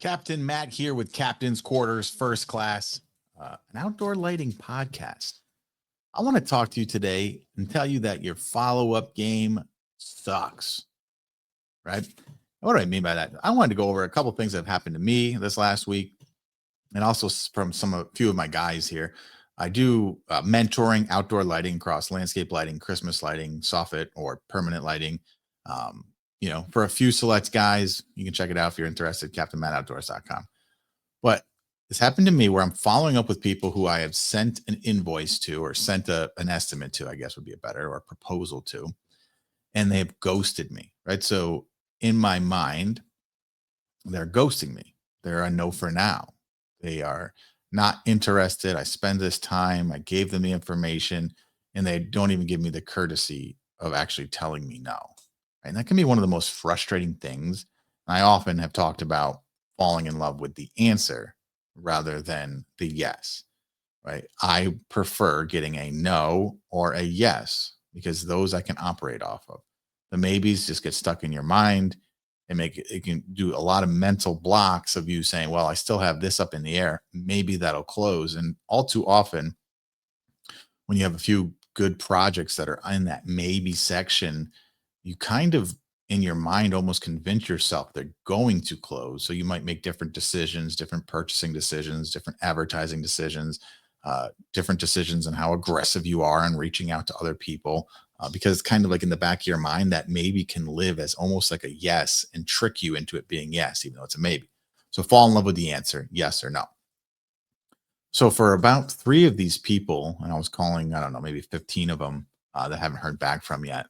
Captain Matt here with Captain's Quarters First Class, an outdoor lighting podcast. I want to talk to you today and tell you that your follow up game sucks, right? What do I mean by that? I wanted to go over a couple things that have happened to me this last week and also from a few of my guys here. I do mentoring outdoor lighting across landscape lighting, Christmas lighting, soffit, or permanent lighting. Um, for a few select guys, you can check it out if you're interested, captainmattoutdoors.com. But this happened to me where I'm following up with people who I have sent an invoice to or sent an estimate to, I guess would be a better, or a proposal to, and they have ghosted me, right? So in my mind, they're ghosting me. They're a no for now. They are not interested. I spend this time, I gave them the information, and they don't even give me the courtesy of actually telling me no. Right? And that can be one of the most frustrating things. I often have talked about falling in love with the answer rather than the yes. Right? I prefer getting a no or a yes because those I can operate off of. The maybes just get stuck in your mind and it can do a lot of mental blocks of you saying, well, I still have this up in the air. Maybe that'll close. And all too often, when you have a few good projects that are in that maybe section, you kind of in your mind almost convince yourself they're going to close. So you might make different decisions, different purchasing decisions, different advertising decisions, different decisions on how aggressive you are in reaching out to other people. Because it's kind of like in the back of your mind that maybe can live as almost like a yes and trick you into it being yes, even though it's a maybe. So fall in love with the answer, yes or no. So for about three of these people, and I was calling, I don't know, maybe 15 of them that haven't heard back from yet,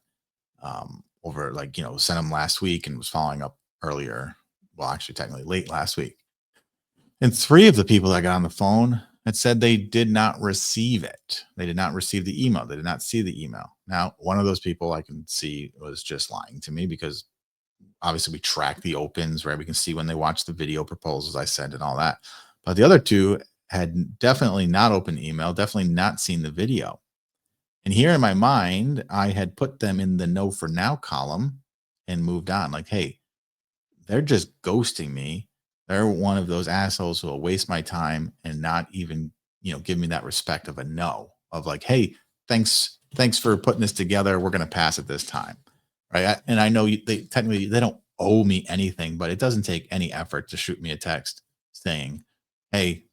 over sent them last week and was following up earlier. Well, actually, technically late last week. And three of the people that got on the phone had said they did not receive it. They did not receive the email. They did not see the email. Now, one of those people I can see was just lying to me because obviously we track the opens, right? We can see when they watch the video proposals I sent and all that. But the other two had definitely not opened email, definitely not seen the video. And here in my mind, I had put them in the no for now column and moved on. Like, hey, they're just ghosting me. They're one of those assholes who will waste my time and not even, give me that respect of a no, of like, hey, thanks for putting this together. We're going to pass it this time. Right. And I know they technically they don't owe me anything, but it doesn't take any effort to shoot me a text saying, hey,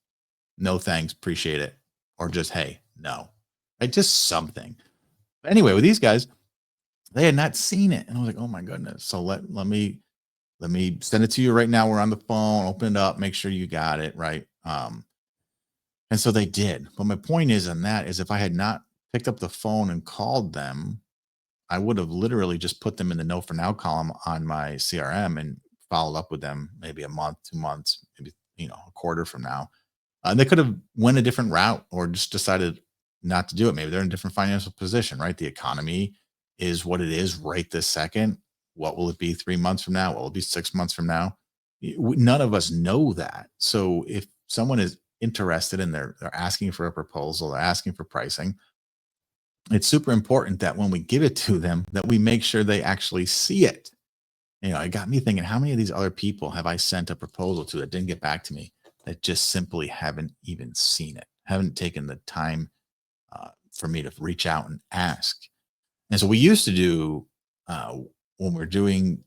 no thanks, appreciate it. Or just, hey, no. Right. Just something. But anyway, with these guys, they had not seen it. And I was like, oh my goodness. So let me send it to you right now. We're on the phone, open it up, make sure you got it. Right. And so they did. But my point is on that is if I had not picked up the phone and called them, I would have literally just put them in the no for now column on my CRM and followed up with them maybe a month, 2 months, maybe, a quarter from now. They could have went a different route or just decided not to do it. Maybe they're in a different financial position, right? The economy is what it is right this second. What will it be 3 months from now? What will it be 6 months from now? None of us know that. So if someone is interested and they're asking for a proposal, they're asking for pricing, it's super important that when we give it to them, that we make sure they actually see it. It got me thinking, how many of these other people have I sent a proposal to that didn't get back to me that just simply haven't even seen it, haven't taken the time for me to reach out and ask? And so we used to do when we're doing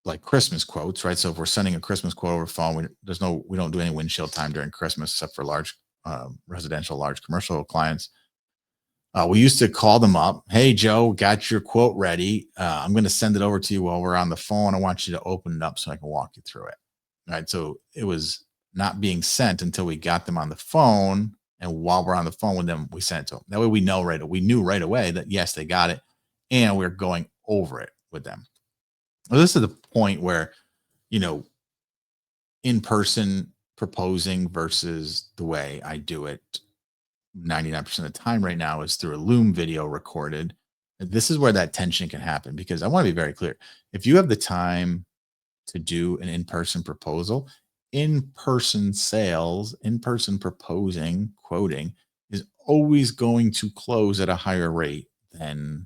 like Christmas quotes, right? So if we're sending a Christmas quote over phone, we don't do any windshield time during Christmas except for large residential, large commercial clients. We used to call them up. Hey, Joe, got your quote ready. I'm going to send it over to you while we're on the phone. I want you to open it up so I can walk you through it. Right. So it was not being sent until we got them on the phone. And while we're on the phone with them, we sent it to them. That way we knew right away that, yes, they got it. And we're going over it with them. Well, this is the point where, in person proposing versus the way I do it 99% of the time right now is through a Loom video recorded. This is where that tension can happen because I want to be very clear. If you have the time to do an in-person proposal, in-person sales, in-person proposing, quoting is always going to close at a higher rate than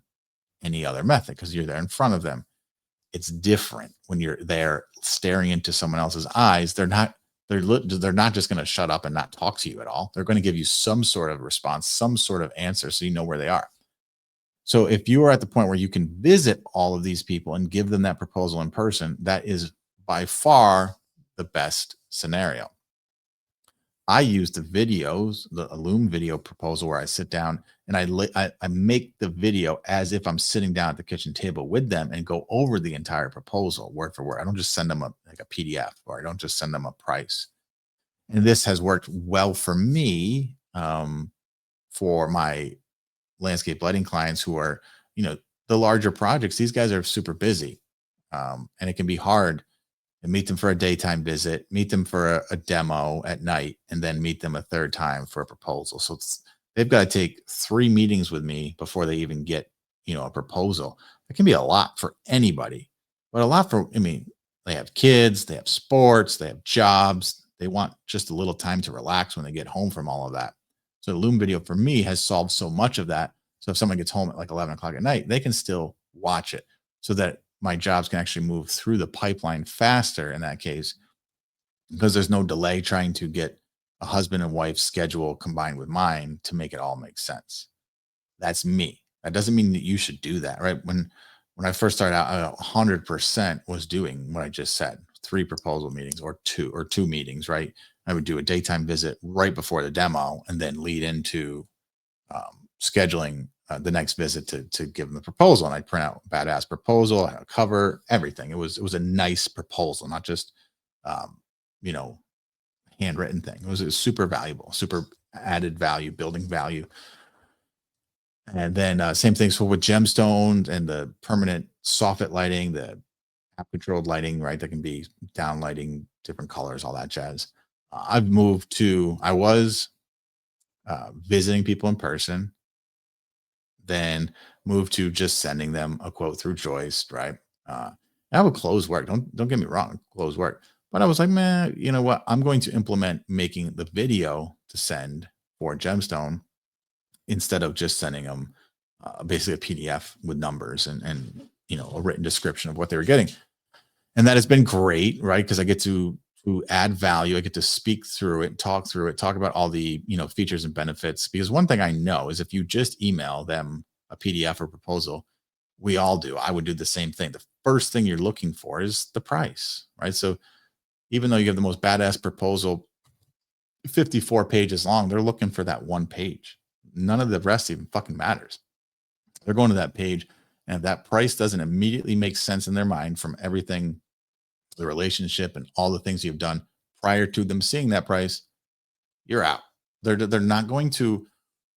any other method because you're there in front of them. It's different when you're there staring into someone else's eyes. They're not they're not just going to shut up and not talk to you at all. They're going to give you some sort of response, some sort of answer, so you know where they are. So if you are at the point where you can visit all of these people and give them that proposal in person, that is by far the best scenario. I use the videos, the Loom video proposal, where I sit down and I make the video as if I'm sitting down at the kitchen table with them and go over the entire proposal word for word. I don't just send them like a PDF, or I don't just send them a price. And this has worked well for me, for my landscape lighting clients who are, the larger projects. These guys are super busy, and it can be hard and meet them for a daytime visit, meet them for a demo at night, and then meet them a third time for a proposal. So they've got to take 3 meetings with me before they even get, a proposal. It can be a lot for anybody, but a lot for, they have kids, they have sports, they have jobs. They want just a little time to relax when they get home from all of that. So Loom Video for me has solved so much of that. So if someone gets home at like 11 o'clock at night, they can still watch it, so that my jobs can actually move through the pipeline faster in that case, because there's no delay trying to get a husband and wife schedule combined with mine to make it all make sense. That's me. That doesn't mean that you should do that, right? When I first started out, I 100% was doing what I just said: 3 proposal meetings, or two meetings, right? I would do a daytime visit right before the demo, and then lead into scheduling the next visit to give them the proposal. And I'd print out a badass proposal, I had a cover, everything. It was a nice proposal, not just you know handwritten thing. It was super valuable, super added value, building value. And then same things for with gemstones and the permanent soffit lighting, the app controlled lighting, right? That can be down lighting, different colors, all that jazz. I was visiting people in person, then moved to just sending them a quote through Joist, right? Uh, I would close work. Don't get me wrong, close work. But I was like, man, you know what? I'm going to implement making the video to send for Gemstone, instead of just sending them basically a PDF with numbers and a written description of what they were getting. And that has been great, right? Because I get to add value. I get to speak through it, talk through it, talk about all the features and benefits. Because one thing I know is if you just email them a PDF or proposal, we all do. I would do the same thing. The first thing you're looking for is the price, right? So even though you have the most badass proposal, 54 pages long, they're looking for that one page. None of the rest even fucking matters. They're going to that page, and if that price doesn't immediately make sense in their mind from everything, the relationship and all the things you've done prior to them seeing that price, you're out. They're not going to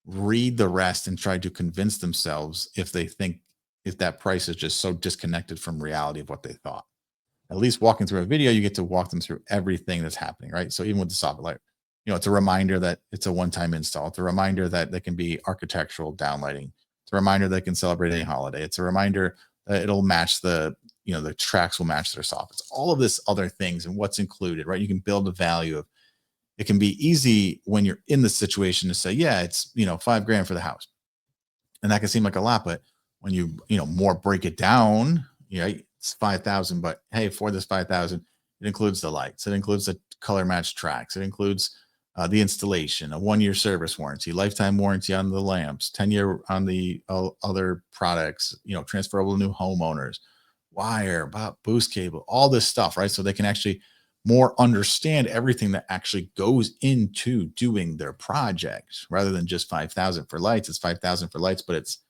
read the rest and try to convince themselves if that price is just so disconnected from reality of what they thought. At least walking through a video, you get to walk them through everything that's happening, right? So even with the soffit light, it's a reminder that it's a one-time install. It's a reminder that they can be architectural downlighting. It's a reminder they can celebrate any holiday. It's a reminder that it'll match the tracks will match their soffits. All of this other things and what's included, right? You can build the value of it. Can be easy when you're in the situation to say, yeah, it's $5,000 for the house. And that can seem like a lot, but when you more break it down, it's 5,000, but hey, for this 5,000, it includes the lights, it includes the color match tracks, it includes the installation, a 1-year service warranty, lifetime warranty on the lamps, 10-year on the other products, transferable to new homeowners, wire, boost cable, all this stuff, right? So they can actually more understand everything that actually goes into doing their project, rather than just 5,000 for lights. It's 5,000 for lights, but it's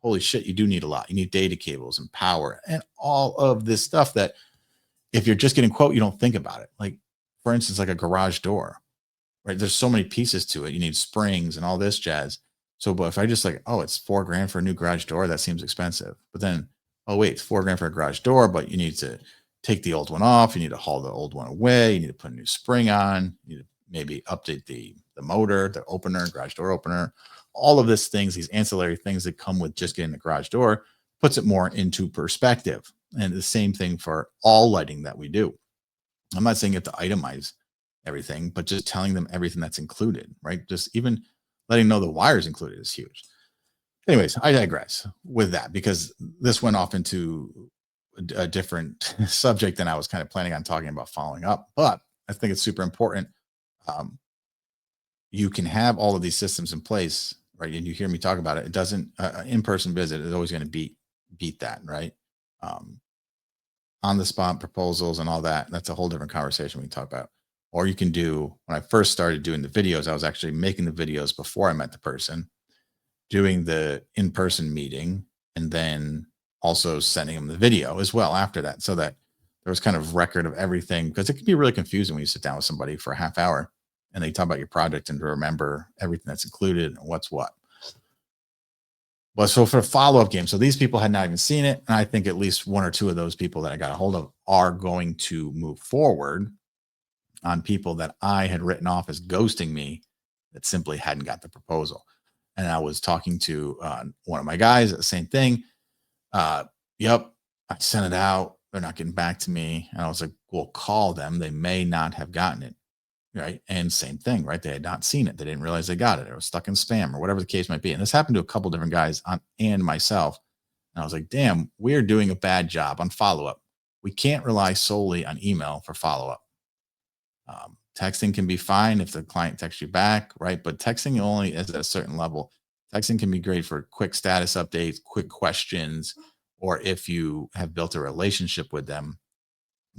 holy shit, you do need a lot. You need data cables and power and all of this stuff that if you're just getting quote, you don't think about it. Like, for instance, like a garage door, right? There's so many pieces to it. You need springs and all this jazz. So, but if I just like, oh, it's $4,000 for a new garage door, that seems expensive. But then, oh wait, it's $4,000 for a garage door, but you need to take the old one off. You need to haul the old one away. You need to put a new spring on. You need to maybe update the motor, the opener, garage door opener, all of these things, these ancillary things that come with just getting the garage door, puts it more into perspective. And the same thing for all lighting that we do. I'm not saying you have to itemize everything, but just telling them everything that's included, right? Just even letting them know the wires included is huge. Anyways, I digress with that because this went off into a different subject than I was kind of planning on talking about following up. But I think it's super important. Um, you can have all of these systems in place, right? And you hear me talk about it. It doesn't in-person visit is always going to beat that, right? Um, on the spot proposals and all that. That's a whole different conversation we can talk about. Or you can do when I first started doing the videos, I was actually making the videos before I met the person, doing the in-person meeting, and then also sending them the video as well after that, so that there was kind of record of everything, because it can be really confusing when you sit down with somebody for a half hour and they talk about your project and to remember everything that's included and what's what. But so for a follow-up game, so these people had not even seen it, and I think at least one or two of those people that I got a hold of are going to move forward on people that I had written off as ghosting me that simply hadn't got the proposal. And I was talking to one of my guys, the same thing. Uh, yep, I sent it out. They're not getting back to me. And I was like, well, call them. They may not have gotten it. Right. And same thing, right? They had not seen it. They didn't realize they got it. It was stuck in spam or whatever the case might be. And this happened to a couple different guys and myself. And I was like, damn, we're doing a bad job on follow up. We can't rely solely on email for follow up. Texting can be fine if the client texts you back, right? But texting only is at a certain level. Texting can be great for quick status updates, quick questions, or if you have built a relationship with them,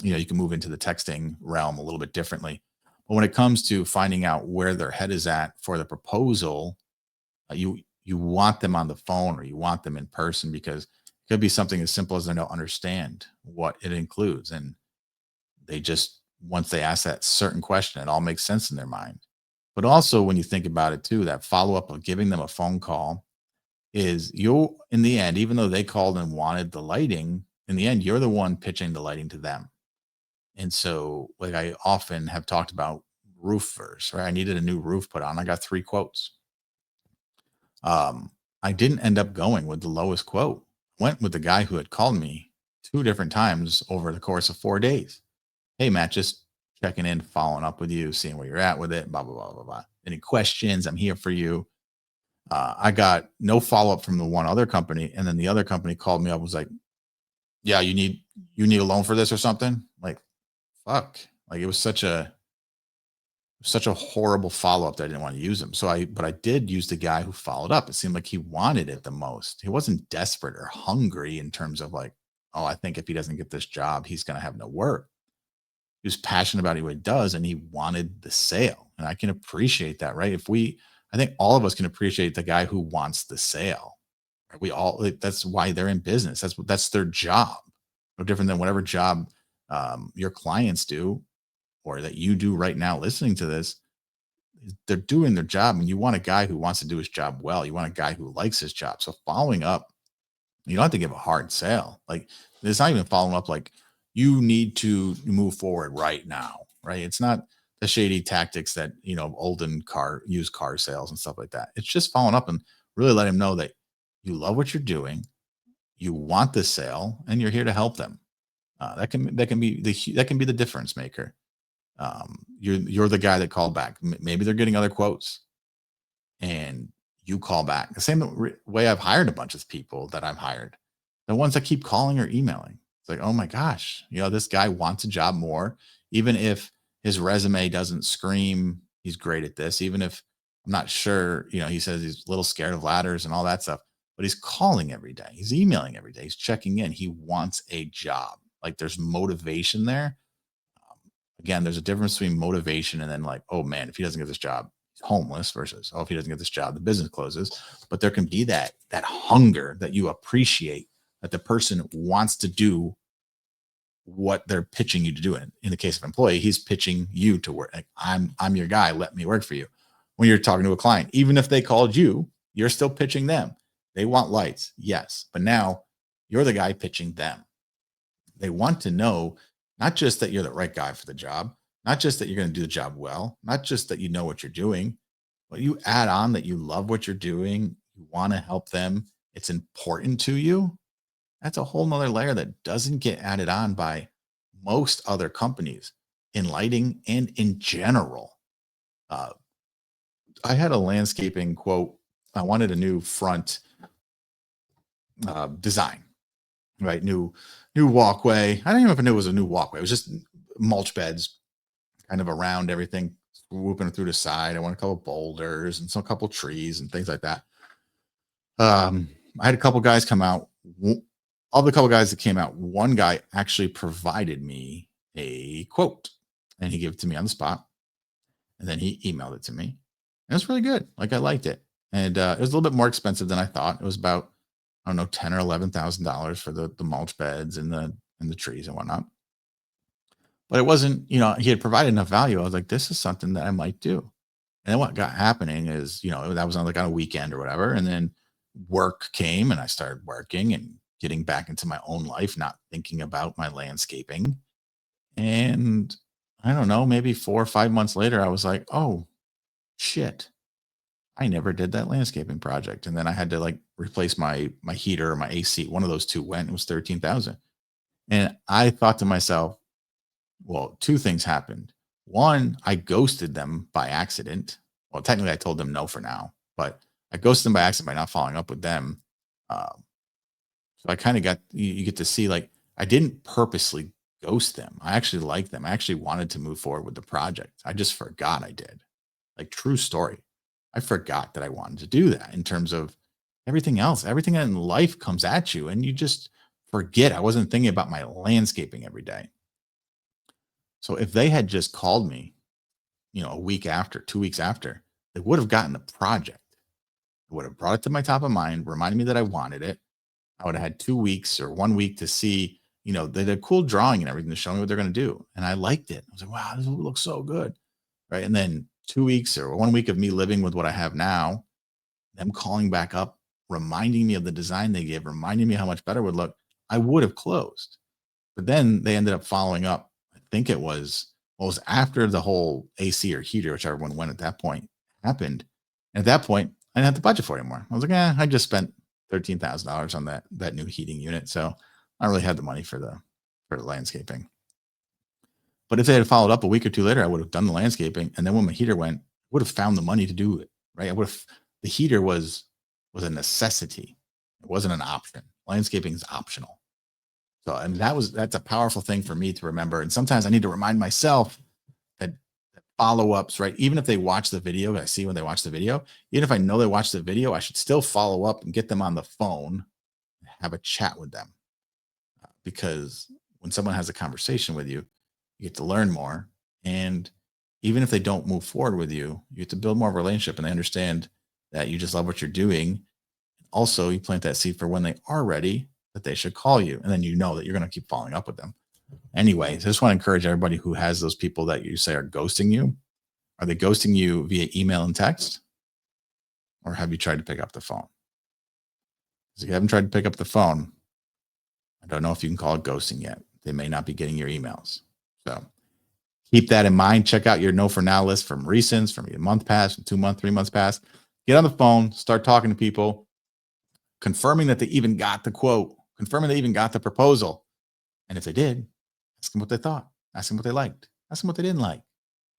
you can move into the texting realm a little bit differently. But when it comes to finding out where their head is at for the proposal, you want them on the phone or you want them in person, because it could be something as simple as they don't understand what it includes, and they just once they ask that certain question, it all makes sense in their mind. But also, when you think about it too, that follow up of giving them a phone call is you in the end, even though they called and wanted the lighting, in the end, you're the one pitching the lighting to them. And so, like I often have talked about roofers, right? I needed a new roof put on. I got 3 quotes. Um, I didn't end up going with the lowest quote. Went with the guy who had called me 2 different times over the course of 4 days. Hey, Matt, just checking in, following up with you, seeing where you're at with it, blah, blah, blah, blah, blah. Any questions? I'm here for you. I got no follow up from the one other company. And then the other company called me up, was like, yeah, you need a loan for this or something. Like, fuck. Like it was such a horrible follow up that I didn't want to use him. But I did use the guy who followed up. It seemed like he wanted it the most. He wasn't desperate or hungry in terms of like, oh, I think if he doesn't get this job, he's going to have no work. He was passionate about what he does and he wanted the sale. And I can appreciate that, right? I think all of us can appreciate the guy who wants the sale. Right? We all, that's why they're in business. That's their job. No different than whatever job your clients do or that you do right now listening to this. They're doing their job, and you want a guy who wants to do his job well. You want a guy who likes his job. So following up, you don't have to give a hard sale. Like it's not even following up like you need to move forward right now, right? It's not the shady tactics that olden used car sales and stuff like that. It's just following up and really let him know that you love what you're doing, you want the sale, and you're here to help them. That can be the difference maker. You're the guy that called back. Maybe they're getting other quotes, and you call back. The same way I've hired a bunch of people that I've hired, the ones that keep calling or emailing. It's like, oh my gosh, this guy wants a job more, even if his resume doesn't scream he's great at this, even if I'm not sure, he says he's a little scared of ladders and all that stuff, but he's calling every day. He's emailing every day. He's checking in. He wants a job. Like there's motivation there. Again, there's a difference between motivation and then like, oh man, if he doesn't get this job, he's homeless, versus, oh, if he doesn't get this job, the business closes. But there can be that hunger that you appreciate, that the person wants to do what they're pitching you to do. In the case of employee, he's pitching you to work. Like, I'm your guy. Let me work for you. When you're talking to a client, even if they called you, you're still pitching them. They want lights, yes, but now you're the guy pitching them. They want to know not just that you're the right guy for the job, not just that you're going to do the job well, not just that you know what you're doing, but you add on that you love what you're doing, you want to help them, it's important to you. That's a whole nother layer that doesn't get added on by most other companies in lighting and in general. Uh, I had a landscaping quote. I wanted a new front design, right? New walkway. I don't even know if I knew it was a new walkway. It was just mulch beds, kind of around everything, swooping through the side. I want a couple boulders and some couple trees and things like that. I had a couple guys come out. Of the couple guys that came out, one guy actually provided me a quote, and he gave it to me on the spot, and then he emailed it to me. It was really good. Like, I liked it, and it was a little bit more expensive than I thought. It was about, I don't know, $10,000 or $11,000 for the mulch beds and the trees and whatnot. But it wasn't, he had provided enough value. I was like, this is something that I might do. And then what got happening is, that was on like on a weekend or whatever. And then work came and I started working and getting back into my own life, not thinking about my landscaping. And I don't know, maybe 4 or 5 months later, I was like, oh shit, I never did that landscaping project. And then I had to like replace my heater or my AC. One of those two went, it was 13,000. And I thought to myself, well, two things happened. One, I ghosted them by accident. Well, technically, I told them no for now, but I ghosted them by accident by not following up with them. So I kind of got, you get to see, like, I didn't purposely ghost them. I actually liked them. I actually wanted to move forward with the project. I just forgot I did. Like, true story. I forgot that I wanted to do that in terms of everything else. Everything in life comes at you and you just forget. I wasn't thinking about my landscaping every day. So if they had just called me, a week after, 2 weeks after, they would have gotten the project. It would have brought it to my top of mind, reminded me that I wanted it. I would have had 2 weeks or 1 week to see, they did a cool drawing and everything to show me what they're going to do. And I liked it. I was like, wow, this looks so good. Right. And then 2 weeks or 1 week of me living with what I have now, them calling back up, reminding me of the design they gave, reminding me how much better it would look, I would have closed. But then they ended up following up. I think it was after the whole AC or heater, whichever one went at that point, happened. And at that point, I didn't have the budget for it anymore. I was like, I just spent $13,000 on that new heating unit. So I don't really had the money for the landscaping. But if they had followed up a week or two later, I would have done the landscaping. And then when my heater went, I would have found the money to do it. Right. The heater was a necessity. It wasn't an option. Landscaping is optional. So, and that's a powerful thing for me to remember. And sometimes I need to remind myself that follow-ups, right? Even if they watch the video, I see when they watch the video, even if I know they watch the video, I should still follow up and get them on the phone, have a chat with them. Because when someone has a conversation with you, you get to learn more. And even if they don't move forward with you, you get to build more of a relationship and they understand that you just love what you're doing. Also, you plant that seed for when they are ready, that they should call you. And then you know that you're going to keep following up with them. Anyways, I just want to encourage everybody who has those people that you say are ghosting you. Are they ghosting you via email and text? Or have you tried to pick up the phone? If you haven't tried to pick up the phone, I don't know if you can call it ghosting yet. They may not be getting your emails. So keep that in mind. Check out your No For Now list from recents, from a month past, from 2 months, 3 months past. Get on the phone, start talking to people, confirming that they even got the quote, confirming they even got the proposal. And if they did, ask them what they thought, ask them what they liked, ask them what they didn't like,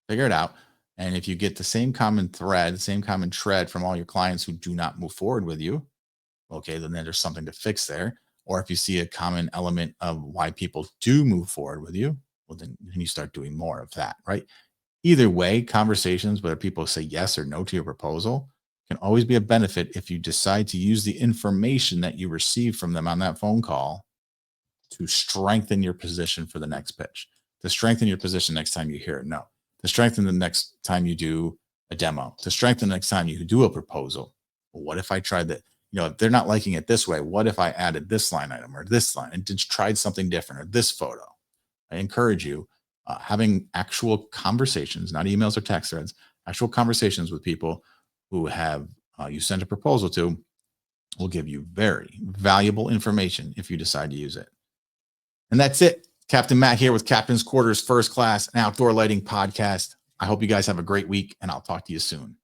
figure it out. And if you get the same common thread, the same common thread from all your clients who do not move forward with you, okay, then there's something to fix there. Or if you see a common element of why people do move forward with you, well, then you start doing more of that, right? Either way, conversations, whether people say yes or no to your proposal, can always be a benefit if you decide to use the information that you receive from them on that phone call to strengthen your position for the next pitch, to strengthen your position next time you hear it no, to strengthen the next time you do a demo, to strengthen the next time you do a proposal. Well, what if I tried that? If they're not liking it this way, what if I added this line item or this line and just tried something different or this photo? I encourage you having actual conversations, not emails or text threads, actual conversations with people who have you sent a proposal to will give you very valuable information if you decide to use it. And that's it. Captain Matt here with Captain's Quarters First Class and Outdoor Lighting Podcast. I hope you guys have a great week and I'll talk to you soon.